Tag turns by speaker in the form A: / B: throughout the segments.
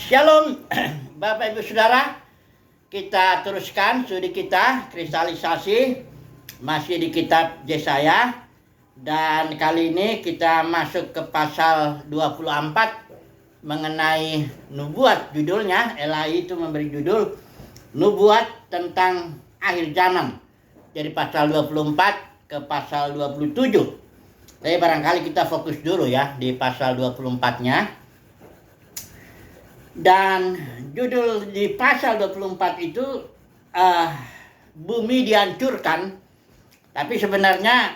A: Shalom Bapak Ibu Saudara, kita teruskan studi kita kristalisasi masih di kitab Yesaya, dan kali ini kita masuk ke pasal 24 mengenai nubuat. Judulnya Elai itu memberi judul nubuat tentang akhir zaman, dari pasal 24 ke pasal 27. Tapi barangkali kita fokus dulu ya di pasal 24-nya. Dan judul di pasal 24 itu bumi dihancurkan, tapi sebenarnya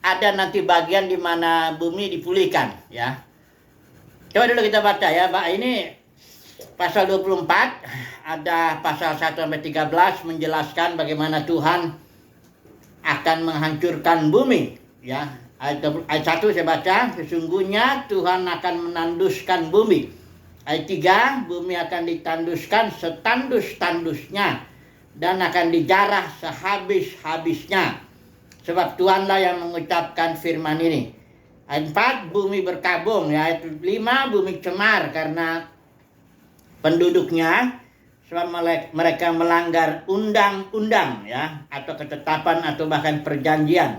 A: ada nanti bagian di mana bumi dipulihkan ya. Coba dulu kita baca ya, Pak. Ini pasal 24, ada pasal 1 sampai 13 menjelaskan bagaimana Tuhan akan menghancurkan bumi ya. Ayat 1 saya baca, sesungguhnya Tuhan akan menanduskan bumi. Ayat 3, bumi akan ditanduskan setandus-tandusnya dan akan dijarah sehabis-habisnya, sebab Tuhanlah yang mengucapkan firman ini. Ayat 4, bumi berkabung ya. Ayat 5, bumi cemar karena penduduknya, sebab mereka melanggar undang-undang ya, atau ketetapan atau bahkan perjanjian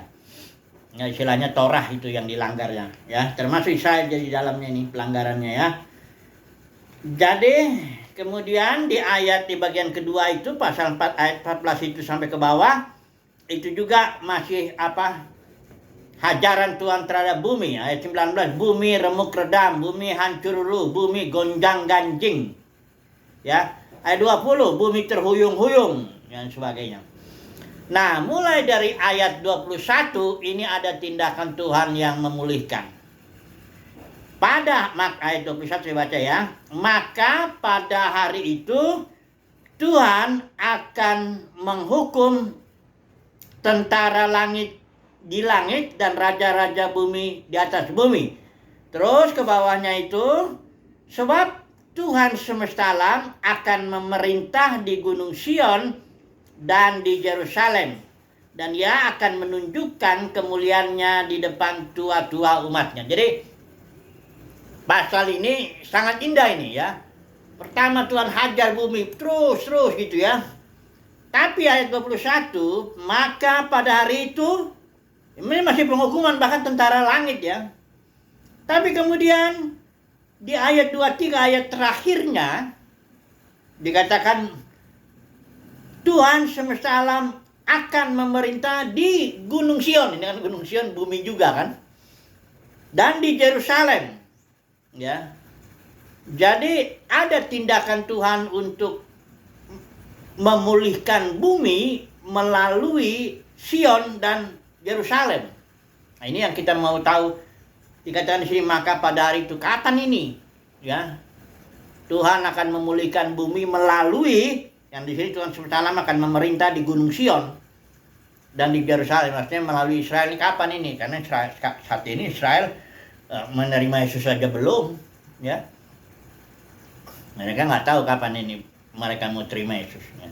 A: ya, istilahnya Torah itu yang dilanggarnya ya, termasuk Israel jadi dalamnya ini pelanggarannya ya. Jadi kemudian di bagian kedua itu pasal 4 ayat 14 itu sampai ke bawah itu juga masih hajaran Tuhan terhadap bumi. Ayat 19, bumi remuk redam, bumi hancur luluh, bumi gonjang ganjing ya. Ayat 20, bumi terhuyung-huyung dan sebagainya. Nah, mulai dari ayat 21 ini ada tindakan Tuhan yang memulihkan. Ayat 21 saya baca ya. Maka pada hari itu Tuhan akan menghukum tentara langit di langit dan raja-raja bumi di atas bumi. Terus ke bawahnya itu, sebab Tuhan semesta alam akan memerintah di Gunung Sion dan di Yerusalem, dan Ia akan menunjukkan kemuliaannya di depan tua-tua umatnya. Jadi pasal ini sangat indah ini ya. Pertama Tuhan hajar bumi terus gitu ya. Tapi ayat 21, maka pada hari itu, ini masih penghukuman bahkan tentara langit ya. Tapi kemudian di ayat 23 ayat terakhirnya dikatakan Tuhan semesta alam akan memerintah di Gunung Sion. Ini kan Gunung Sion bumi juga kan. Dan di Yerusalem. Ya, jadi ada tindakan Tuhan untuk memulihkan bumi melalui Sion dan Yerusalem. Nah, ini yang kita mau tahu. Dikatakan di sini, maka pada hari itu kapan ini? Ya, Tuhan akan memulihkan bumi melalui, yang di sini Tuhan SWT akan memerintah di Gunung Sion dan di Yerusalem. Maksudnya melalui Israel ini kapan ini? Karena saat ini Israel menerima Yesus saja belum ya. Mereka nggak tahu kapan ini mereka mau terima Yesus ya.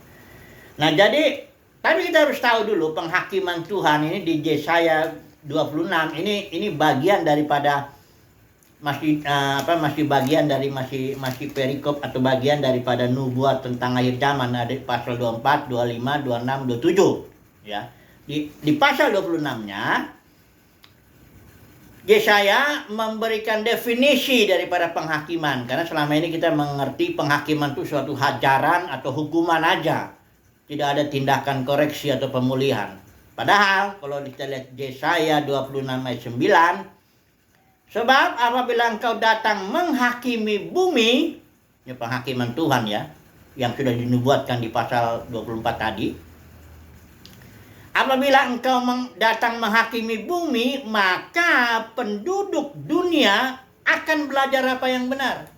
A: Nah jadi, tapi kita harus tahu dulu penghakiman Tuhan ini di Yesaya 26 ini bagian daripada masih bagian dari masih perikop atau bagian daripada nubuat tentang akhir zaman. Ada pasal 24, 25, 26, 27 ya. Di pasal 26-nya Yesaya memberikan definisi daripada penghakiman, karena selama ini kita mengerti penghakiman itu suatu hajaran atau hukuman aja, tidak ada tindakan koreksi atau pemulihan. Padahal kalau kita lihat Yesaya 26 ayat 9, sebab apabila engkau datang menghakimi bumi, ini penghakiman Tuhan ya, yang sudah dinubuatkan di pasal 24 tadi. Apabila engkau datang menghakimi bumi, maka penduduk dunia akan belajar apa yang benar.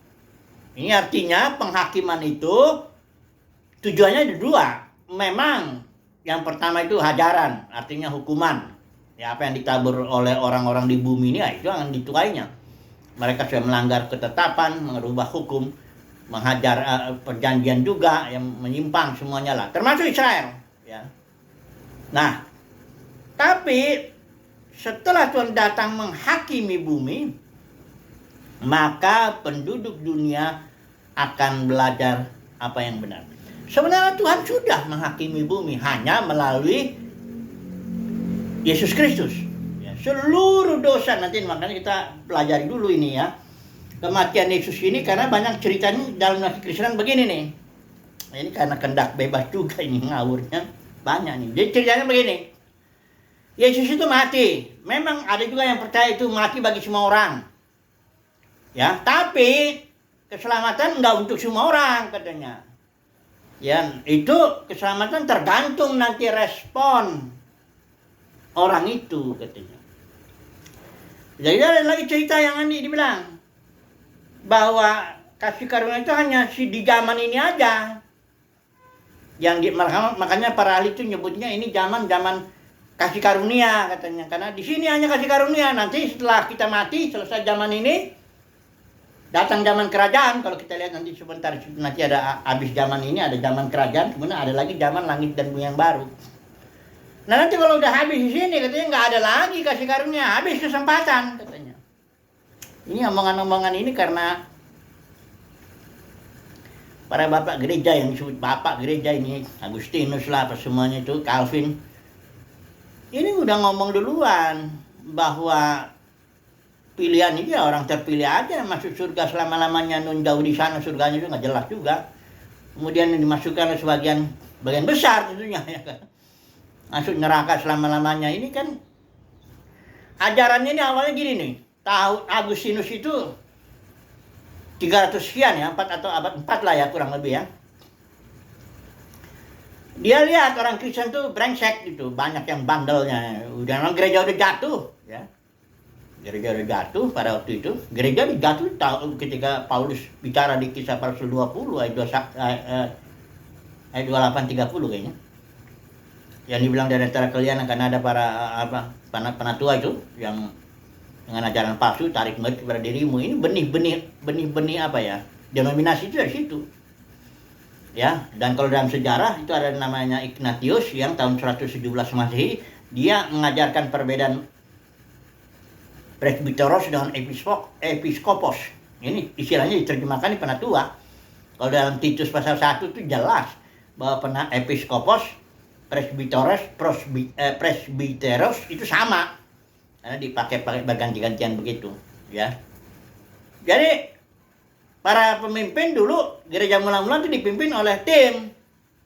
A: Ini artinya penghakiman itu tujuannya ada dua. Memang yang pertama itu hajaran, artinya hukuman. Ya, apa yang ditabur oleh orang-orang di bumi ini, ya, itu akan dituainya. Mereka sudah melanggar ketetapan, merubah hukum, menghajar perjanjian juga, yang menyimpang semuanya lah. Termasuk Israel. Ya. Nah, tapi setelah Tuhan datang menghakimi bumi, maka penduduk dunia akan belajar apa yang benar. Sebenarnya Tuhan sudah menghakimi bumi hanya melalui Yesus Kristus. Ya, seluruh dosa, nanti makanya kita pelajari dulu ini ya. Kematian Yesus ini karena banyak ceritanya dalam Kristen begini nih. Ini karena kehendak bebas juga ini ngawurnya banyak nih. Jadi ceritanya begini. Yesus itu mati. Memang ada juga yang percaya itu mati bagi semua orang. Ya, tapi keselamatan enggak untuk semua orang katanya. Ya, itu keselamatan tergantung nanti respon orang itu katanya. Jadi ada lagi cerita yang ini dibilang bahwa kasih karunia itu hanya di zaman ini aja. Makanya para ahli itu nyebutnya ini zaman kasih karunia katanya, karena di sini hanya kasih karunia. Nanti setelah kita mati, selesai zaman ini, datang zaman kerajaan. Kalau kita lihat nanti sebentar, nanti ada habis zaman ini, ada zaman kerajaan, kemudian ada lagi zaman langit dan bumi yang baru. Nah nanti kalau udah habis di sini katanya nggak ada lagi kasih karunia, habis kesempatan katanya. Ini omongan-omongan ini karena para bapak gereja yang disebut bapak gereja ini, Agustinus lah apa semuanya itu, Calvin, ini udah ngomong duluan bahwa pilihan ini ya orang terpilih aja masuk surga selama-lamanya, nun jauh di sana surganya itu nggak jelas juga. Kemudian dimasukkan bagian besar tentunya ya kan. Masuk neraka selama-lamanya. Ini kan ajarannya ini awalnya gini nih. Tahun Agustinus itu 300 sekian ya, 4 atau abad 4 lah ya kurang lebih ya. Dia lihat orang Kristen tuh brengsek gitu, banyak yang bandelnya. Udah gereja udah jatuh ya. Gereja udah jatuh pada waktu itu. Gereja jatuh ketika Paulus bicara di Kisah para Rasul 20 ayat 28 30 kayaknya. Yang dibilang dari antara kalian akan ada para penatua itu yang dengan ajaran palsu tarik murid kepada dirimu. Ini benih-benih apa ya? Denominasi itu dari situ. Ya, dan kalau dalam sejarah itu ada namanya Ignatius yang tahun 117 Masehi, dia mengajarkan perbedaan presbiteros dengan episkopos. Ini istilahnya diterjemahkan di penatua. Kalau dalam Titus pasal 1 itu jelas bahwa episkopos, presbiteros itu sama. Karena dipakai berganti-gantian begitu, ya. Jadi para pemimpin dulu gereja mula-mula itu dipimpin oleh tim.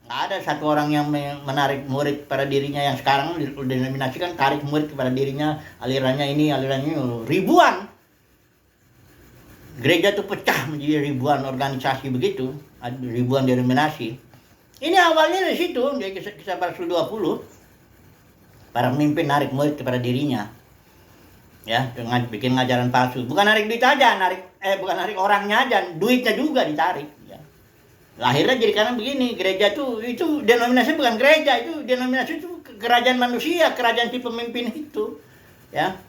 A: Nggak ada satu orang yang menarik murid pada dirinya, yang sekarang didenominasikan tarik murid kepada dirinya, alirannya ini ribuan. Gereja itu pecah menjadi ribuan organisasi begitu, ribuan denominasi. Ini awalnya dari situ, dari Kisah para Rasul 20. Para pemimpin narik murid kepada dirinya. Ya, dengan bikin ngajaran palsu. Bukan narik duit aja, bukan narik orangnya aja, duitnya juga ditarik. Ya. Akhirnya jadi karena begini, gereja itu denominasi bukan gereja, itu denominasi itu kerajaan manusia, kerajaan si pemimpin itu. Ya,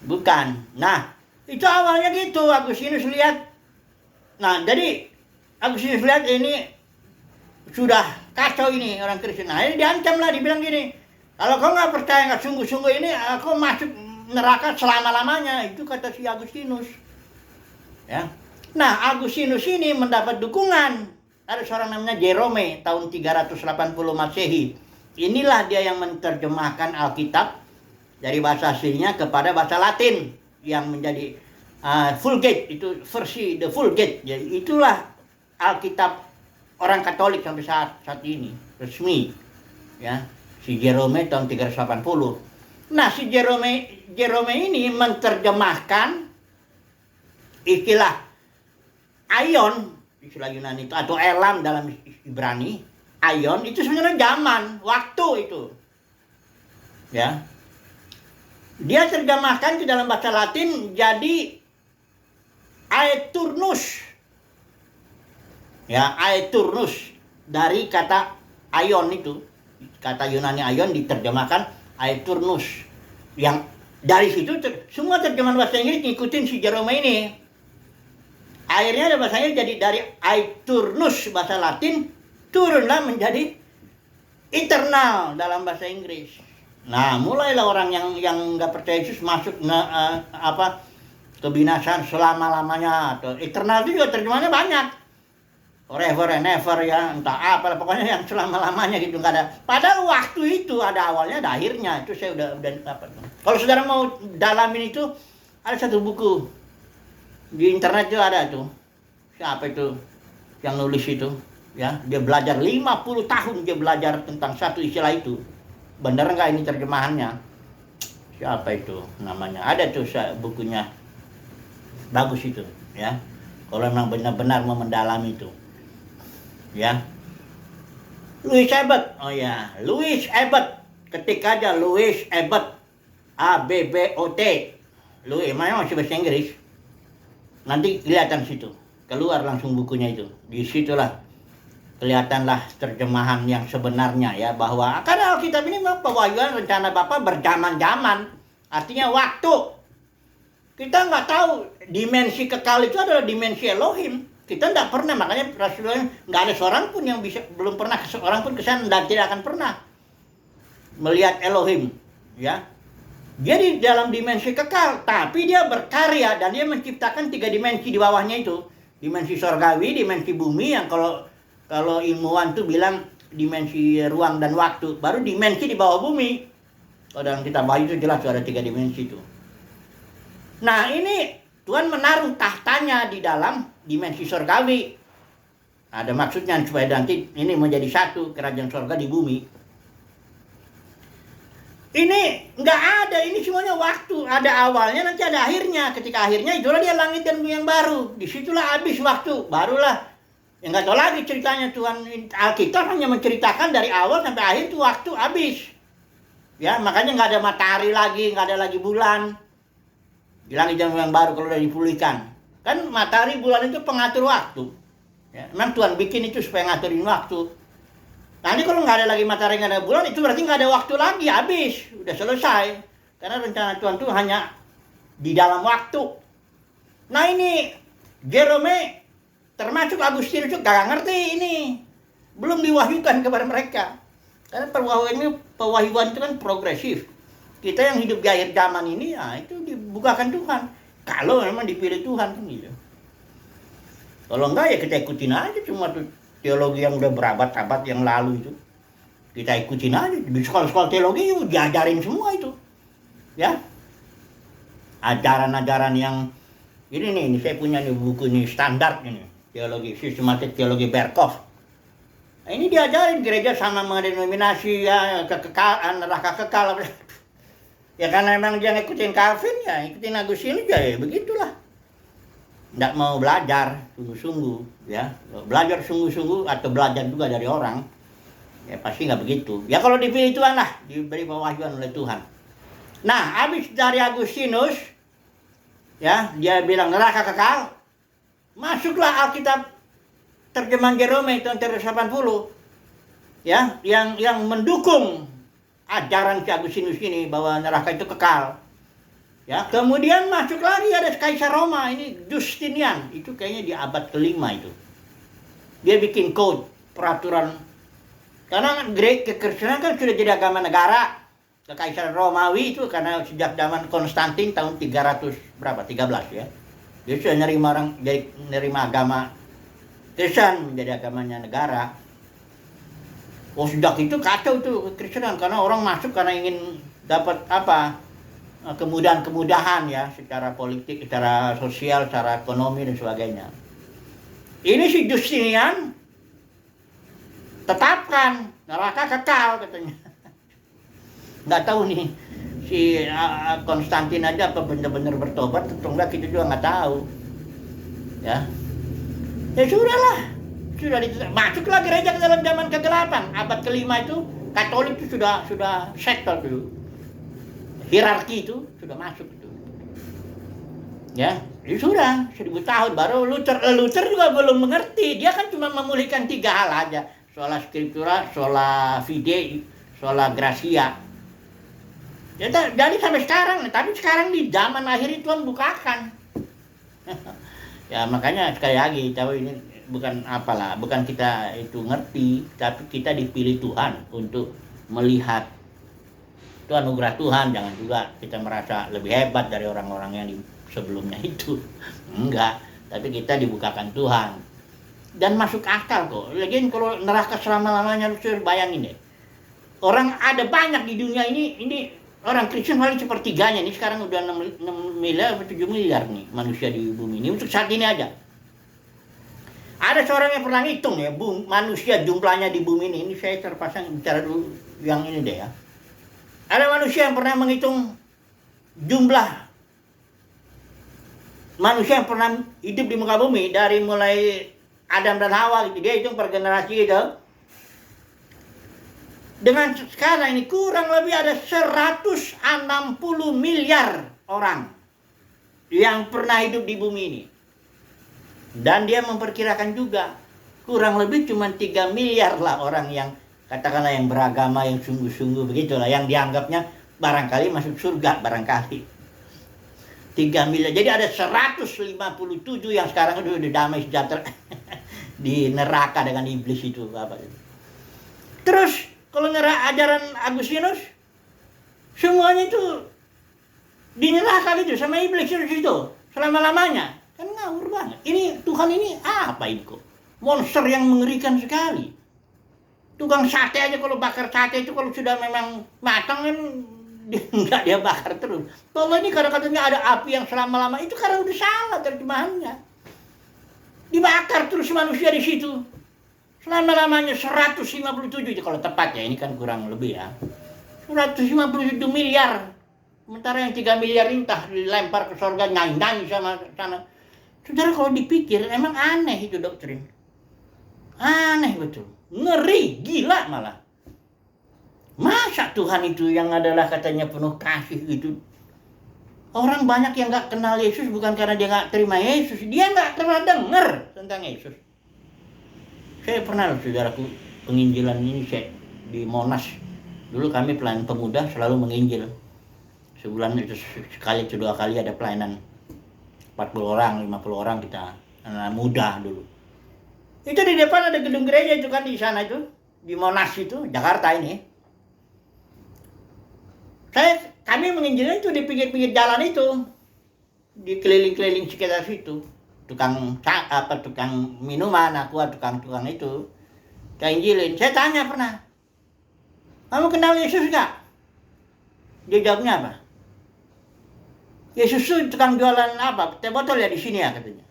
A: bukan. Nah, itu awalnya gitu. Agustinus lihat. Nah, jadi Agustinus lihat ini sudah kacau ini orang Kristen. Nah, ini diancam lah, dibilang gini, kalau kau nggak percaya, nggak sungguh-sungguh ini, aku masuk neraka selama-lamanya. Itu kata si Agustinus. Ya. Nah, Agustinus ini mendapat dukungan. Ada seorang namanya Jerome tahun 380 Masehi. Inilah dia yang menerjemahkan Alkitab dari bahasa aslinya kepada bahasa Latin yang menjadi Vulgate, itu versi the Vulgate. Jadi itulah Alkitab orang Katolik sampai saat ini resmi. Ya, si Jerome tahun 380. Nah, si Jerome ini menerjemahkan istilah aion, istilah Yunani itu, atau elam dalam Ibrani. Aion itu sebenarnya zaman, waktu itu. Ya. Dia terjemahkan ke dalam bahasa Latin jadi aeturnus. Ya, aeturnus dari kata aion itu. Kata Yunani aion diterjemahkan aeturnus, yang dari situ semua terjemahan bahasa Inggris ngikutin si Jerome ini. Akhirnya ada bahasanya jadi dari aeturnus bahasa Latin turunlah menjadi eternal dalam bahasa Inggris. Nah, mulailah orang yang nggak percaya Yesus masuk kebinasaan selama-lamanya, atau eternal itu juga terjemahannya banyak. forever and ever ya, entah apa, pokoknya yang selama-lamanya gitu, nggak ada. Padahal waktu itu ada awalnya, ada akhirnya. Itu saya udah dapat. Kalau saudara mau dalamin itu, ada satu buku di internet itu ada tuh. Siapa itu yang nulis itu? Ya, dia belajar 50 tahun dia belajar tentang satu istilah itu. Bener nggak ini terjemahannya? Siapa itu namanya? Ada tuh bukunya. Bagus itu, ya. Kalau memang benar-benar mau mendalami itu. Ya, Louis Ebert, oh ya, Louis Ebert, ketik aja Louis Ebert, ABBOT, Louis, memang masih bahasa Inggris, nanti kelihatan situ, keluar langsung bukunya itu, di situlah kelihatanlah terjemahan yang sebenarnya ya, bahwa karena Alkitab ini memang pewahyuan rencana Bapa berjaman-jaman, artinya waktu, kita nggak tahu dimensi kekal itu adalah dimensi Elohim. Kita tidak pernah, makanya Rasulullah nggak ada seorang pun yang bisa, belum pernah seorang pun kesana dan tidak akan pernah melihat Elohim, ya. Dia di dalam dimensi kekal, tapi dia berkarya dan dia menciptakan 3 dimensi di bawahnya itu, dimensi sorgawi, dimensi bumi, yang kalau ilmuwan tuh bilang dimensi ruang dan waktu, baru dimensi di bawah bumi. Kalau dalam kitab Wahyu itu jelas ada 3 dimensi itu. Nah ini Tuhan menaruh tahtanya di dalam dimensi surgawi. Ada maksudnya supaya nanti ini menjadi satu kerajaan surga di bumi. Ini nggak ada, ini semuanya waktu. Ada awalnya, nanti ada akhirnya. Ketika akhirnya itulah dia langit dan bumi yang baru. Disitulah habis waktu, barulah. Ya nggak tahu lagi ceritanya Tuhan. Alkitab hanya menceritakan dari awal sampai akhir itu waktu habis. Ya makanya nggak ada matahari lagi, nggak ada lagi bulan. Di langit dan bumi yang baru kalau sudah dipulihkan. Kan matahari bulan itu pengatur waktu. Ya, memang Tuhan bikin itu supaya ngaturin waktu. Nanti kalau nggak ada lagi matahari, nggak ada bulan, itu berarti nggak ada waktu lagi, habis. Udah selesai. Karena rencana Tuhan itu hanya di dalam waktu. Nah ini, Jerome, termasuk Agustinus itu gak ngerti ini. Belum diwahyukan kepada mereka. Karena pewahyuan itu kan progresif. Kita yang hidup di akhir zaman ini, ya itu dibukakan Tuhan. Kalau memang dipilih Tuhan kan gitu. Kalau enggak ya kita ikutin aja cuma tuh teologi yang udah berabad-abad yang lalu itu. Kita ikutin aja. Di sekolah-sekolah teologi itu diajarin semua itu. Ya. Ajaran-ajaran yang ini saya punya nih buku ini standar ini. Teologi, sistematik teologi Berkhof. Nah, ini diajarin gereja sama mendenominasi ya kekekalan, neraka kekal. Ya karena memang dia ngikutin Calvin ya, ikutin Agustinus ya begitulah. Nggak mau belajar sungguh-sungguh ya. Belajar sungguh-sungguh atau belajar juga dari orang, ya pasti nggak begitu. Ya kalau dipilih Tuhan lah, diberi pewahyuan oleh Tuhan. Nah, habis dari Agustinus, ya dia bilang neraka kekal, masuklah Alkitab terjemahan Jerome tahun 380, ya yang mendukung ajaran si Agustinus ini bahwa neraka itu kekal. Ya, kemudian masuk lagi ada Kaisar Roma ini Justinian, itu kayaknya di abad ke-5 itu. Dia bikin code, peraturan. Karena kekristenan kan sudah jadi agama negara. Kekaisaran Romawi itu karena sejak zaman Konstantin tahun 300 berapa? 13 ya. Dia sudah nerima agama Kristen menjadi agamanya negara. Oh sejak itu kacau tuh kekristenan karena orang masuk karena ingin dapat apa kemudahan-kemudahan ya secara politik, secara sosial, secara ekonomi dan sebagainya. Ini si Justinian tetapkan neraka kekal katanya. Nggak tahu nih si Konstantin aja apa benar-benar bertobat atau enggak kita juga nggak tahu. Ya sudahlah. Sudah masuklah gereja ke dalam zaman ke-8, abad ke-5 itu Katolik itu sudah sektor dulu. Hierarki itu sudah masuk itu. Ya, itu sudah 1000 tahun baru Luther juga belum mengerti. Dia kan cuma memulihkan 3 hal aja. Sola scriptura, sola fide, sola gratia. Ya, jadi sampai sekarang, tapi sekarang di zaman akhir itu Tuhan bukakan. Ya makanya sekali lagi tahu ini bukan apalah, bukan kita itu ngerti, tapi kita dipilih Tuhan untuk melihat. Itu anugerah Tuhan, jangan juga kita merasa lebih hebat dari orang-orang yang sebelumnya itu. Enggak, tapi kita dibukakan Tuhan. Dan masuk akal kok. Lagian kalau neraka selama-lamanya lu bayangin deh. Orang ada banyak di dunia ini orang Kristen paling sepertiganya nih sekarang udah 6 miliar atau 7 miliar nih manusia di bumi ini untuk saat ini aja. Ada seorang yang pernah ngitung ya, manusia jumlahnya di bumi ini saya terpasang bicara dulu yang ini deh ya. Ada manusia yang pernah menghitung jumlah manusia yang pernah hidup di muka bumi dari mulai Adam dan Hawa gitu, dia hitung per generasi gitu. Dengan sekarang ini kurang lebih ada 160 miliar orang yang pernah hidup di bumi ini. Dan dia memperkirakan juga kurang lebih cuma 3 miliar lah orang yang katakanlah yang beragama, yang sungguh-sungguh begitulah, yang dianggapnya barangkali masuk surga barangkali. 3 miliar. Jadi ada 157 yang sekarang udah damai sejahtera di neraka dengan iblis itu apa itu. Terus kalau ajaran Agustinus semuanya itu di neraka gitu sama iblis itu selama-lamanya. Kan ngawur banget. Ini Tuhan ini apa ini kok? Monster yang mengerikan sekali. Tukang sate aja kalau bakar sate itu kalau sudah memang matang kan enggak dia bakar terus. Kalau ini kadang-kadangnya ada api yang selama-lama itu karena udah salah terjemahannya. Dibakar terus manusia di situ. Selama-lamanya 157 itu kalau tepat ya, ini kan kurang lebih ya. 157 miliar. Sementara yang 3 miliar entah dilempar ke surga nyanyi sama sana. Saudara kalau dipikir emang aneh itu doktrin. Aneh betul. Ngeri, gila malah. Masa Tuhan itu yang adalah katanya penuh kasih itu. Orang banyak yang gak kenal Yesus bukan karena dia gak terima Yesus. Dia gak pernah dengar tentang Yesus. Saya pernah saudaraku penginjilan ini di Monas. Dulu kami pelayan pemuda selalu menginjil. Sebulan itu sekali atau 2 kali ada pelayanan. 40 orang, 50 orang kita anak muda dulu. Itu di depan ada gedung gereja itu kan di sana itu. Di Monas itu, Jakarta ini. Kami menginjilnya itu di pinggir-pinggir jalan itu, di keliling-keliling sekitar situ, tukang minuman, tukang itu, kita injilin. Saya tanya pernah, kamu kenal Yesus gak? Dia jawabnya apa? Yesus itu tukang jualan apa? Teh botol ya di sini ya katanya.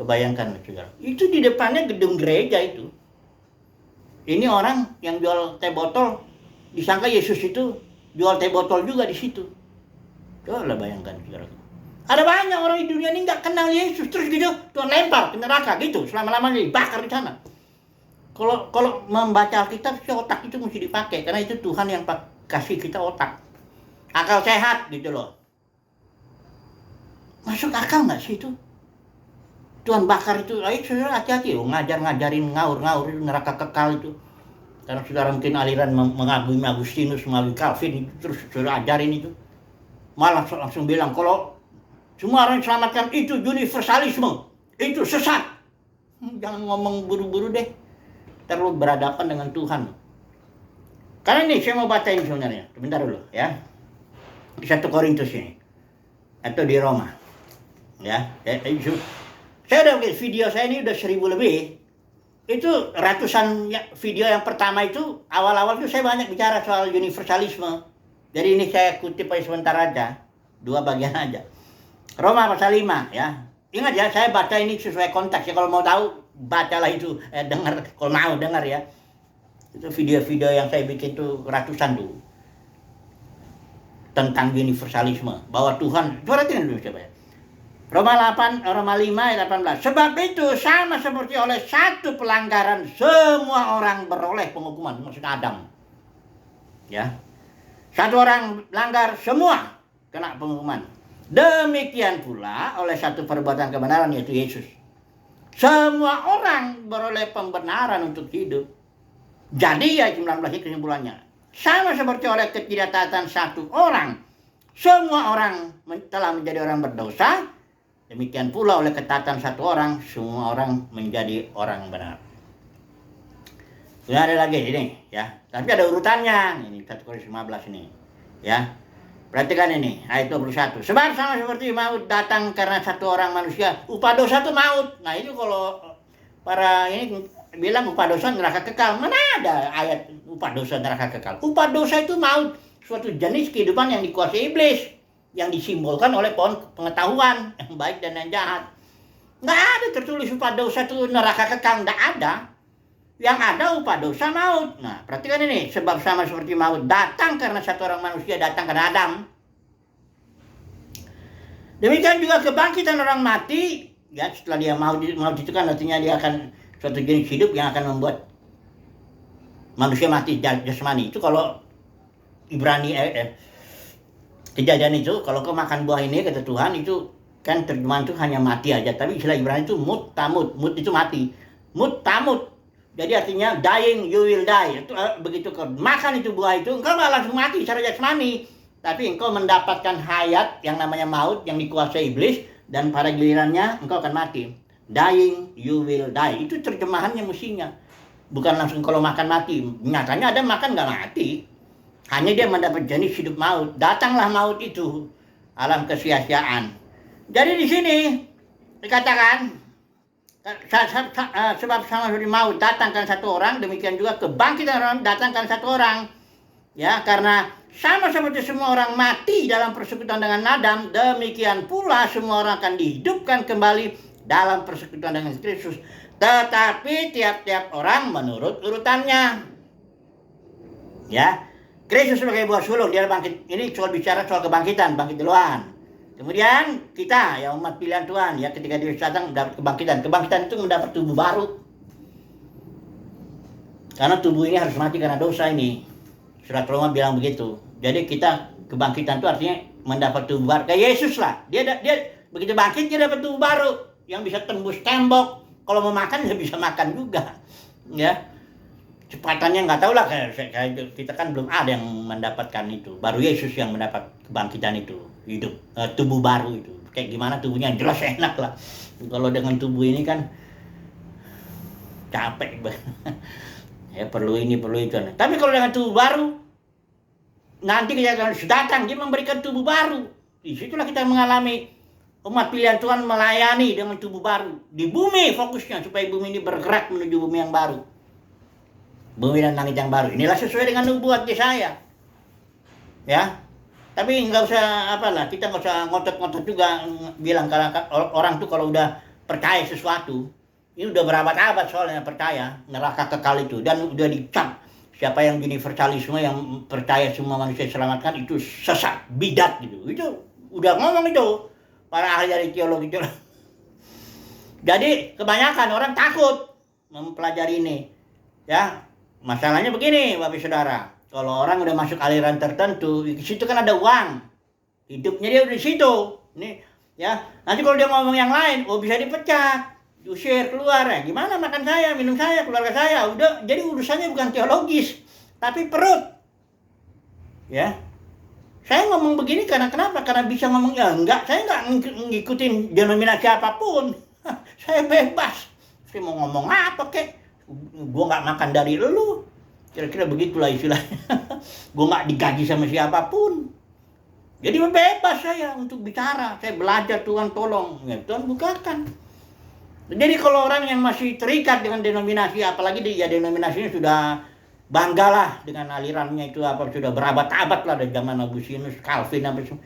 A: Kebayangkan saudara, itu di depannya gedung gereja itu. Ini orang yang jual teh botol, disangka Yesus itu jual teh botol juga di situ. Coba bayangkan saudara. Ada banyak orang di dunia ini nggak kenal Yesus terus gitu Tuhan lempar ke neraka gitu selama-lamanya dibakar di sana. Kalau membaca Alkitab si otak itu mesti dipakai karena itu Tuhan yang kasih kita otak, akal sehat gitu loh. Masuk akal nggak sih itu? Tuhan bakar itu, ayo saudara hati-hati loh ngajarin ngawur itu neraka kekal itu. Karena saudara mungkin aliran mengagumi Agustinus, mengagumi Calvin, terus saudara ajarin itu. Malah langsung bilang, kalau semua orang diselamatkan itu universalisme, itu sesat. Jangan ngomong buru-buru deh. Terlalu berhadapan dengan Tuhan. Karena ini saya mau bacain sebenarnya. Sebentar dulu ya. Di 1 Korintus ini. Atau di Roma. Ya. Saya udah lihat video saya ini udah 1000 lebih. Itu ratusan video yang pertama itu awal-awal itu saya banyak bicara soal universalisme. Jadi ini saya kutip aja sebentar aja, 2 bagian aja. Roma pasal 5 ya. Ingat ya, saya baca ini sesuai konteks ya. Kalau mau tahu bacalah itu, dengar kalau mau dengar ya. Itu video-video yang saya bikin tuh ratusan tuh tentang universalisme, bahwa Tuhan. Perhatiin dulu coba ya. Roma 5 ayat 18. Sebab itu sama seperti oleh satu pelanggaran semua orang beroleh penghukuman, maksudnya Adam. Ya. Satu orang langgar semua kena penghukuman. Demikian pula oleh satu perbuatan kebenaran yaitu Yesus. Semua orang beroleh pembenaran untuk hidup. Jadi ayat 19 ini kesimpulannya. Sama seperti oleh ketidaktaatan satu orang, semua orang telah menjadi orang berdosa. Demikian pula oleh ketaatan satu orang, semua orang menjadi orang benar. Ini ada lagi ini ya. Tapi ada urutannya. Ini 1 Korintus 15 ini. Ya. Perhatikan ini ayat 21. Sebab sama seperti maut datang karena satu orang manusia, upah dosa itu maut. Nah, itu kalau para ini bilang upah dosa neraka kekal. Mana ada ayat upah dosa neraka kekal? Upah dosa itu maut, suatu jenis kehidupan yang dikuasai iblis, yang disimbolkan oleh pohon pengetahuan yang baik dan yang jahat. Nggak ada tertulis upah dosa itu neraka kekal, nggak ada. Yang ada upah dosa maut. Nah, perhatikan ini, sebab sama seperti maut datang karena satu orang manusia, datang karena Adam. Demikian juga kebangkitan orang mati, ya setelah dia maut itu kan artinya dia akan suatu jenis hidup yang akan membuat manusia mati jasmani. Itu kalau Ibrani Kejadian itu, kalau kau makan buah ini kata Tuhan, itu kan terjemahan itu hanya mati aja, tapi istilah Ibrani itu mut tamut. Mut itu mati, mut tamut. Jadi artinya dying, you will die. Itu, begitu kau makan itu buah itu, engkau nggak langsung mati secara jasmani, tapi engkau mendapatkan hayat yang namanya maut yang dikuasai iblis, dan pada gilirannya engkau akan mati. Dying, you will die. Itu terjemahannya mestinya. Bukan langsung kalau makan mati. Nyatanya ada makan nggak mati. Hanya dia mendapat jenis hidup maut. Datanglah maut itu, alam kesia-siaan. Jadi di sini dikatakan, sebab sama seperti maut datangkan satu orang, demikian juga kebangkitan orang datangkan satu orang. Ya, karena sama seperti semua orang mati dalam persekutuan dengan Adam, demikian pula semua orang akan dihidupkan kembali dalam persekutuan dengan Kristus. Tetapi tiap-tiap orang menurut urutannya. Ya, Kristus sebagai buah sulung, dia bangkit. Ini soal bicara soal kebangkitan, bangkit duluan. Kemudian kita, ya umat pilihan Tuhan, ya ketika dia datang mendapat kebangkitan. Kebangkitan itu mendapat tubuh baru. Karena tubuh ini harus mati karena dosa ini. Surat Roma bilang begitu. Jadi kita kebangkitan itu artinya mendapat tubuh baru. Kayak Yesus lah. Dia begitu bangkit dia dapat tubuh baru yang bisa tembus tembok. Kalau mau makan dia bisa makan juga. Ya. Cepatannya nggak tahu lah, kita kan belum ada yang mendapatkan itu. Baru Yesus yang mendapat kebangkitan itu, hidup, tubuh baru itu. Kayak gimana tubuhnya, jelas enak lah. Kalau dengan tubuh ini kan capek banget. Ya perlu ini, perlu itu. Tapi kalau dengan tubuh baru, nanti kita akan datang, dia memberikan tubuh baru. Disitulah kita mengalami umat pilihan Tuhan melayani dengan tubuh baru. Di bumi fokusnya, supaya bumi ini bergerak menuju bumi yang baru. Bumi dan langit yang baru. Inilah sesuai dengan nubuat Yesaya. Ya. Tapi nggak usah apalah, kita nggak usah ngotot-ngotot juga bilang kalau orang tuh kalau udah percaya sesuatu, ini udah berabad-abad soalnya percaya neraka kekal itu, dan udah dicap siapa yang universalisme yang percaya semua manusia diselamatkan itu sesat, bidat gitu. Itu udah ngomong itu para ahli dari teologi. Jadi kebanyakan orang takut mempelajari ini. Ya. Masalahnya begini, Bapak Saudara. Kalau orang udah masuk aliran tertentu, di situ kan ada uang. Hidupnya dia udah di situ. Nih, ya. Nanti kalau dia ngomong yang lain, bisa dipecat, diusir keluar ya. Gimana makan saya, minum saya, keluarga saya? Udah, jadi urusannya bukan teologis, tapi perut. Ya. Saya ngomong begini karena kenapa? Karena bisa ngomong ya enggak, saya enggak ngikutin denominasi apapun. Saya bebas. Saya mau ngomong apa kek? Gue nggak makan dari lu, kira-kira begitulah istilahnya. Gue nggak digaji sama siapapun, jadi bebas saya untuk bicara. Saya belajar, Tuhan tolong, ya, Tuhan bukakan. Jadi kalau orang yang masih terikat dengan denominasi, apalagi dia denominasinya sudah banggalah dengan alirannya itu, apa sudah berabad-abad lah dari zaman Agustinus, Calvin, apa semua.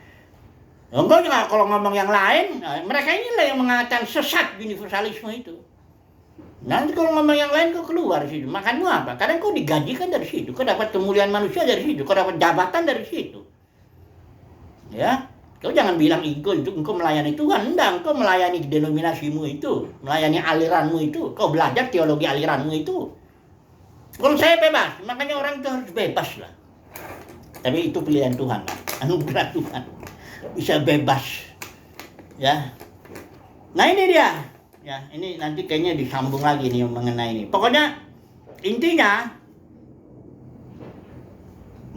A: Enggak juga kalau ngomong yang lain, mereka inilah yang mengatakan sesat universalisme itu. Nanti kalau ngomong yang lain kau keluar situ, makanmu apa? Kadang kau digajikan dari situ, kau dapat kemuliaan manusia dari situ, kau dapat jabatan dari situ. Ya, kau jangan bilang engkau melayani Tuhan, enggak, engkau melayani denominasimu itu, melayani aliranmu itu, kau belajar teologi aliranmu itu. Kalau saya bebas, makanya orang itu harus bebas lah. Tapi itu pilihan Tuhan lah, anugerah Tuhan, bisa bebas. Ya, nah ini dia. Ya, ini nanti kayaknya disambung lagi nih mengenai ini. Pokoknya intinya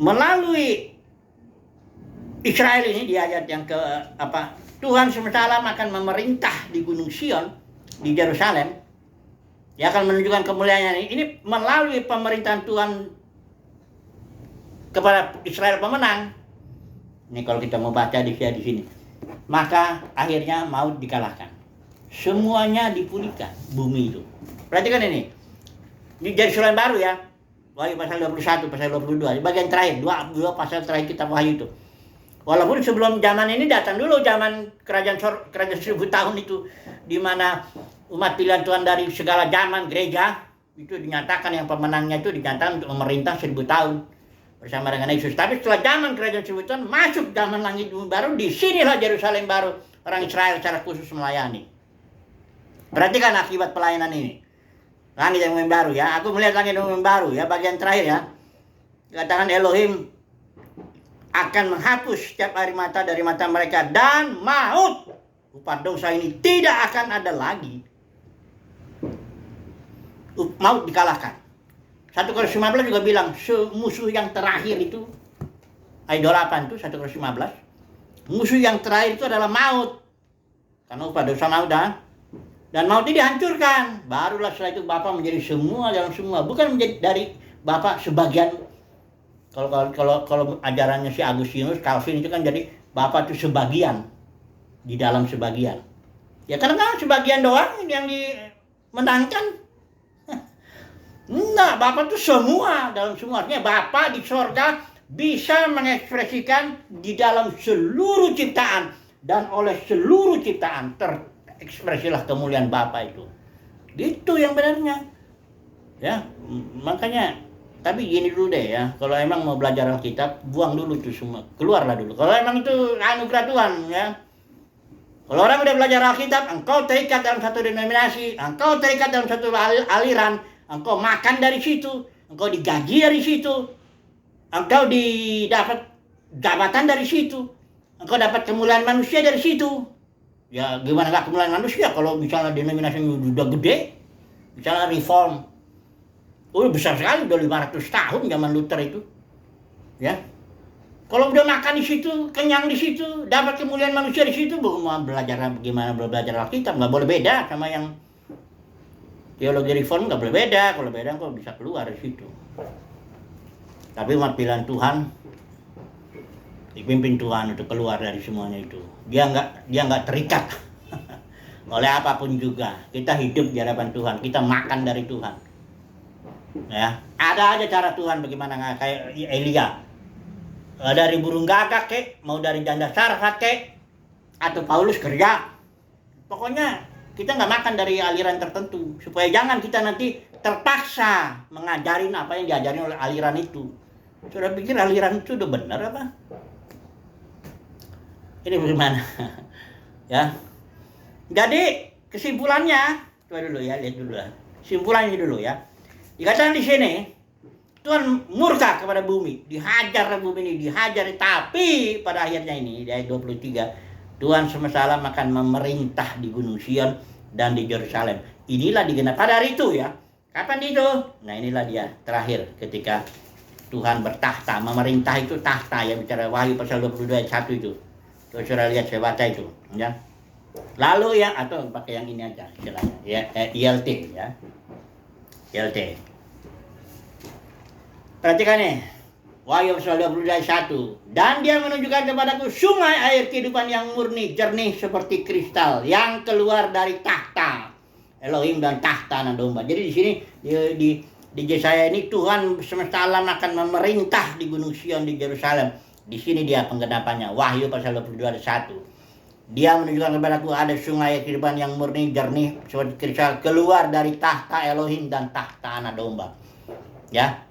A: melalui Israel ini di ayat yang ke apa, Tuhan semesta alam akan memerintah di Gunung Sion, di Yerusalem. Dia akan menunjukkan kemuliaannya ini. Ini melalui pemerintahan Tuhan kepada Israel pemenang. Ini kalau kita mau baca di sini. Maka akhirnya maut dikalahkan. Semuanya dipulihkan bumi itu. Perhatikan ini. Di Yerusalem baru ya. Wahyu pasal 21, pasal 22. Di bagian terakhir, dua pasal terakhir kitab Wahyu itu. Walaupun sebelum zaman ini datang dulu zaman kerajaan 1000 tahun itu, di mana umat pilihan Tuhan dari segala zaman gereja itu dinyatakan, yang pemenangnya itu dinyatakan untuk memerintah 1000 tahun bersama dengan Yesus. Tapi setelah zaman kerajaan 1000 tahun masuk zaman langit bumi baru, disinilah Yerusalem baru orang Israel secara khusus melayani. Perhatikan akibat pelayanan ini. Langit yang baru ya. Aku melihat langit yang baru ya, bagian terakhir ya. Dikatakan Elohim akan menghapus setiap air mata dari mata mereka, dan maut, upah dosa ini tidak akan ada lagi. Maut dikalahkan. 1 Korintus 15 juga bilang musuh yang terakhir itu, ayat 28 itu 1 Korintus 15. Musuh yang terakhir itu adalah maut. Karena upah dosa maut dan maut ini dihancurkan. Barulah setelah itu Bapa menjadi semua dalam semua. Bukan menjadi dari Bapa sebagian. Kalau ajarannya si Agustinus, Calvin itu kan jadi Bapa itu sebagian di dalam sebagian. Ya karena sebagian doang yang dimenangkan. Nah, Bapa itu semua dalam semua. Artinya Bapa di sorga bisa mengekspresikan di dalam seluruh ciptaan, dan oleh seluruh ciptaan terekspresilah kemuliaan Bapa itu. Itu yang benarnya. Ya, makanya tapi gini dulu deh ya, kalau emang mau belajar Alkitab, buang dulu tuh semua, keluarlah dulu. Kalau emang itu anugerah Tuhan ya. Kalau orang udah belajar Alkitab, engkau terikat dalam satu denominasi, engkau terikat dalam satu aliran, engkau makan dari situ, engkau digaji dari situ, engkau didapat jabatan dari situ, engkau dapat kemuliaan manusia dari situ. Ya gimana gak kemuliaan manusia kalau misalnya denominasinya udah gede, misalnya reform. Besar sekali, udah 500 tahun zaman Luther itu. Ya. Kalau udah makan di situ, kenyang di situ, dapat kemuliaan manusia di situ, mau belajar bagaimana belajar Alkitab, nggak boleh beda sama yang teologi reform, nggak boleh beda. Kalau beda kok bisa keluar di situ. Tapi umat pilihan Tuhan dipimpin Tuhan untuk keluar dari semuanya itu. Dia nggak terikat oleh apapun juga. Kita hidup di hadapan Tuhan, kita makan dari Tuhan. Ya, ada aja cara Tuhan bagaimana, kayak Elia. Dari burung gagak kek, mau dari janda sarfat kek, atau Paulus kerja. Pokoknya kita nggak makan dari aliran tertentu, supaya jangan kita nanti terpaksa mengajarin apa yang diajarin oleh aliran itu. Sudah pikir aliran itu udah benar apa? Ini bagaimana? Ya. Jadi kesimpulannya, coba dulu ya, lihat dulu lah. Kesimpulannya dulu ya. Dikatakan di sini, Tuhan murka kepada bumi, dihajar bumi ini, dihajar. Tapi pada akhirnya ini, di ayat 23, Tuhan semesta alam akan memerintah di Gunung Sion dan di Yerusalem. Inilah digenap pada hari itu ya. Kapan itu? Nah inilah dia terakhir ketika Tuhan bertahta. Memerintah itu tahta yang bicara Wahyu pasal 22 ayat 1 itu. Tuh saudara lihat, saya baca itu. Ya. Lalu ya, atau pakai yang ini aja istilahnya, ya, ILT ya. ILT. Perhatikan nih, Wahyu pasal 22 ayat 1. Dan dia menunjukkan kepadaku sungai air kehidupan yang murni, jernih seperti kristal, yang keluar dari tahta Elohim dan tahta anak domba. Jadi di sini di Yesaya ini Tuhan semesta alam akan memerintah di Gunung Sion di Yerusalem. Di sini dia penggenapannya, Wahyu pasal 22 ayat 1. Dia menunjukkan kepadaku ada sungai air kehidupan yang murni, jernih seperti kristal, keluar dari tahta Elohim dan tahta anak domba. Ya.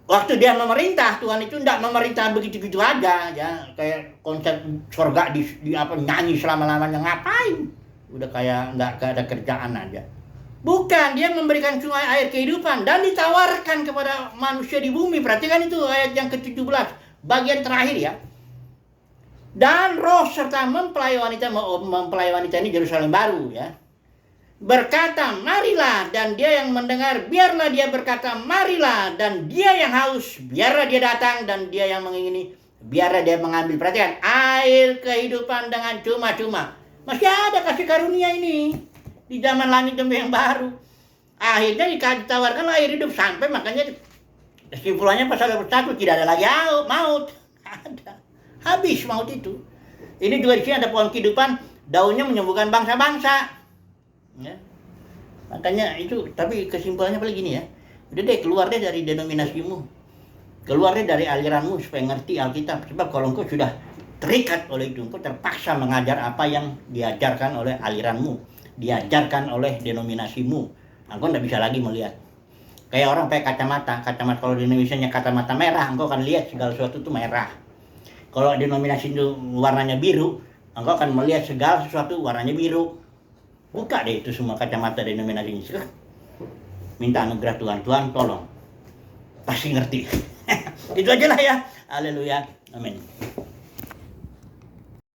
A: Waktu dia memerintah, Tuhan itu tidak memerintah begitu-begitu aja, ya kayak konsep surga di apa, nyanyi selama-lamanya, ngapain? Udah kayak nggak ada kerjaan aja. Bukan, dia memberikan sungai air kehidupan dan ditawarkan kepada manusia di bumi. Perhatikan itu ayat yang ke-17, bagian terakhir ya. Dan roh serta mempelai wanita ini Yerusalem baru ya. Berkata, marilah, dan dia yang mendengar, biarlah dia berkata, marilah, dan dia yang haus, biarlah dia datang, dan dia yang mengingini, biarlah dia mengambil. Perhatikan, air kehidupan dengan cuma-cuma. Masih ada kasih karunia ini di zaman langit dan yang baru. Akhirnya ditawarkan air hidup, sampai makanya kesimpulannya pasal 21 tidak ada lagi maut. Ada. Habis maut itu. Ini juga di sini ada pohon kehidupan, daunnya menyembuhkan bangsa-bangsa. Ya. Makanya itu, tapi kesimpulannya paling gini ya. Udah deh, keluar deh dari denominasimu. Keluar deh dari aliranmu supaya ngerti Alkitab. Sebab kalau engkau sudah terikat oleh itu, engkau terpaksa mengajar apa yang diajarkan oleh aliranmu, diajarkan oleh denominasimu. Engkau tidak bisa lagi melihat. Kayak orang pakai kacamata kalau denominasinya kacamata merah, engkau akan lihat segala sesuatu itu merah. Kalau denominasi itu warnanya biru, engkau akan melihat segala sesuatu warnanya biru. Buka deh itu semua kacamata denominasi ini. Minta anugerah Tuhan, Tuhan tolong. Pasti ngerti. Itu aja lah ya. Haleluya. Amin.